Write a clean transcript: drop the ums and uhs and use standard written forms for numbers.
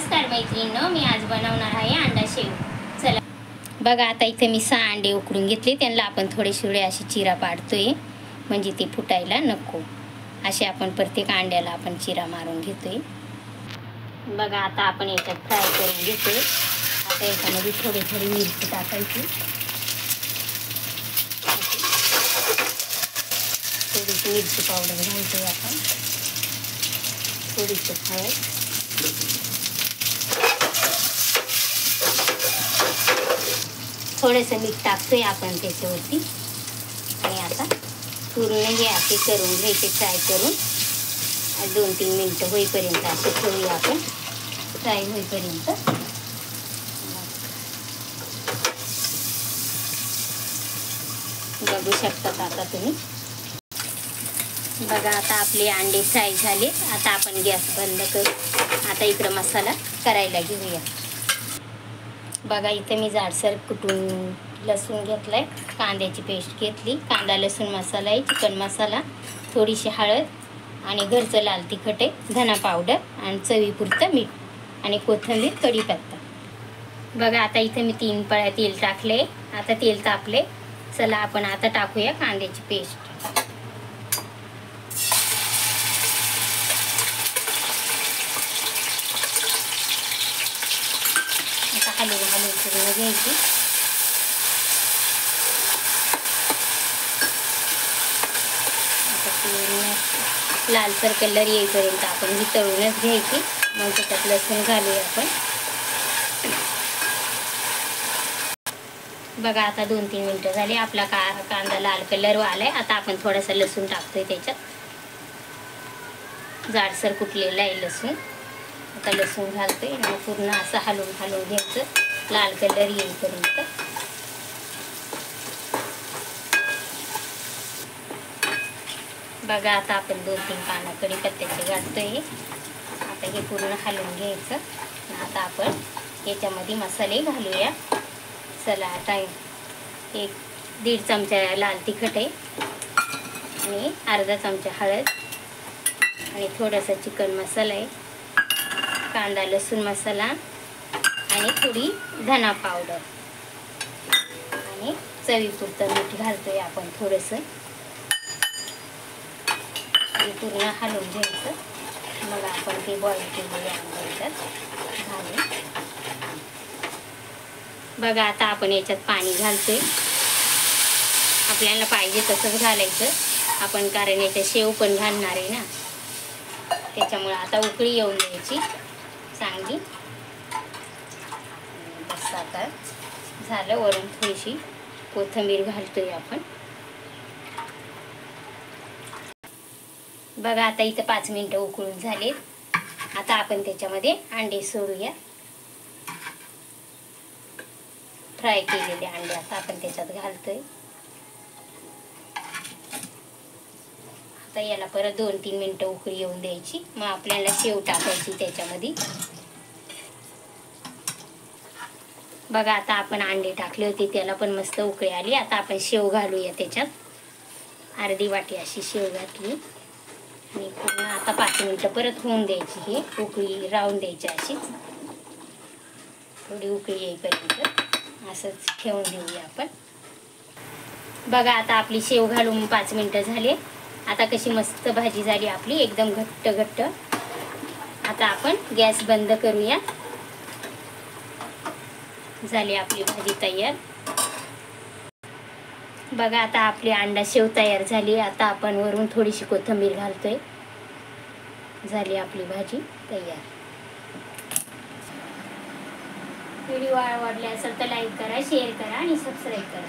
नमस्कार मैत्रिणींनो, मी आज बनवणार आहे अंडा शेव। चला बघा, आता इथे मी 6 अंडे उकडून घेतले। त्यांना आपण थोडे अशी चिरा पाडतोय, म्हणजे ते फुटायला नको। असे आपण प्रत्येक अंड्याला आपण चिरा मारून घेतोय। बघा, आता आपण याच्यात फ्राय करून घेतोय। आता याच्यामध्ये थोडी मिरची टाकायची, थोडीशी मिरची पावडर घालतोय आपण, थोडीशी हळद, थोडंसं मीठ टाकतोय आपण त्याच्यावरती। आणि आता पूर्ण हे असे करून घ्यायचे, फ्राय करून 2-3 मिनिटं होईपर्यंत असे ठेवूया आपण, फ्राय होईपर्यंत। बघू शकता आता तुम्ही। बघा, आता आपले अंडे फ्राय झाले। आता आपण गॅस बंद करू। आता इकडं मसाला करायला घेऊया। बघा, इथे मी जाडसर कुटून लसूण घेतलाय, कांद्याची पेस्ट घेतली, कांदा लसूण मसाला आहे, चिकन मसाला, थोडीशी हळद आणि घरचं लाल तिखट आहे, धना पावडर आणि चवीपुरतं मीठ आणि कोथिंबीर, कढीपत्ता। बघा, आता इथे मी 3 पळ्या तेल टाकले। आता तेल तापले। चला आपण आता टाकूया कांद्याची पेस्ट। हलवून पूर्ण घ्यायची। आता पूर्ण लालसर कलर येईपर्यंत आपण ही तळूनच घ्यायची। मग त्याच्यात लसूण घालूया आपण। बघा, आता 2-3 मिनिटं झाली। आपला कांदा लाल कलर आलाय। आता आपण थोडासा लसूण टाकतोय त्याच्यात, जाडसर कुटलेला आहे लसूण। आता लसूण घालतोय आणि पूर्ण असं हलवून घ्यायचं, लाल कलर येईपर्यंत। बघा, आता आपण 2-3 पानं कढीपत्त्याचे घालतोय। आता हे पूर्ण हलवून घ्यायचं। आता आपण याच्यामध्ये मसाले घालूया। चला, आता 1-1.5 चमचा लाल तिखट आहे आणि अर्धा चमचा हळद आणि थोडासा चिकन मसाला आहे, कांदा लसूण मसाला आणि थोडी धना पावडर आणि चवीपुरतं मीठ घालतोय आपण थोडंसं। हे पूर्ण हलवून घ्यायचं। मग आपण ते बॉईल केलेले अंडे घालू। बघा, आता आपण याच्यात पाणी घालतोय। आपल्याला पाहिजे तसंच घालायचं आपण, कारण याच्यात शेव पण घालणार आहे ना, त्याच्यामुळे आता उकळी येऊन द्यायची चांगली। बस, आता झालं। वरून थोडीशी कोथिंबीर घालतोय आपण। बघा, आता इथं 5 मिनिटं उकळून झालेत। आता आपण त्याच्यामध्ये अंडे सोडूया, फ्राय केलेले अंडे आता आपण त्याच्यात घालतोय। आता याला परत 2-3 मिनिटं उकळी येऊन द्यायची। मग आपल्याला शेव टाकायची त्याच्यामध्ये। बघा, आता आपण अंडे टाकले होते, त्याला पण मस्त उकळी आली। आता आपण शेव घालूया त्याच्यात, अर्धी वाटी अशी शेव घातली आणि पूर्ण आता 5 मिनिटं परत होऊन द्यायची। ही उकळी राहून द्यायची अशीच, थोडी उकळी येईपर्यंत असंच ठेवून देऊया आपण। बघा, आता आपली शेव घालून 5 मिनिटं झाले। आता कशी मस्त भाजी झाली आपली, एकदम घट्ट। आता आपण गॅस बंद करूया। झाली आपली भाजी तयार। बघा, आता आपली अंडा शेव तयार झाली। आता आपण वरून थोडीशी कोथिंबीर घालतोय। झाली आपली भाजी तयार। व्हिडिओ आवडला असेल तर लाईक करा, शेअर करा आणि सबस्क्राईब करा।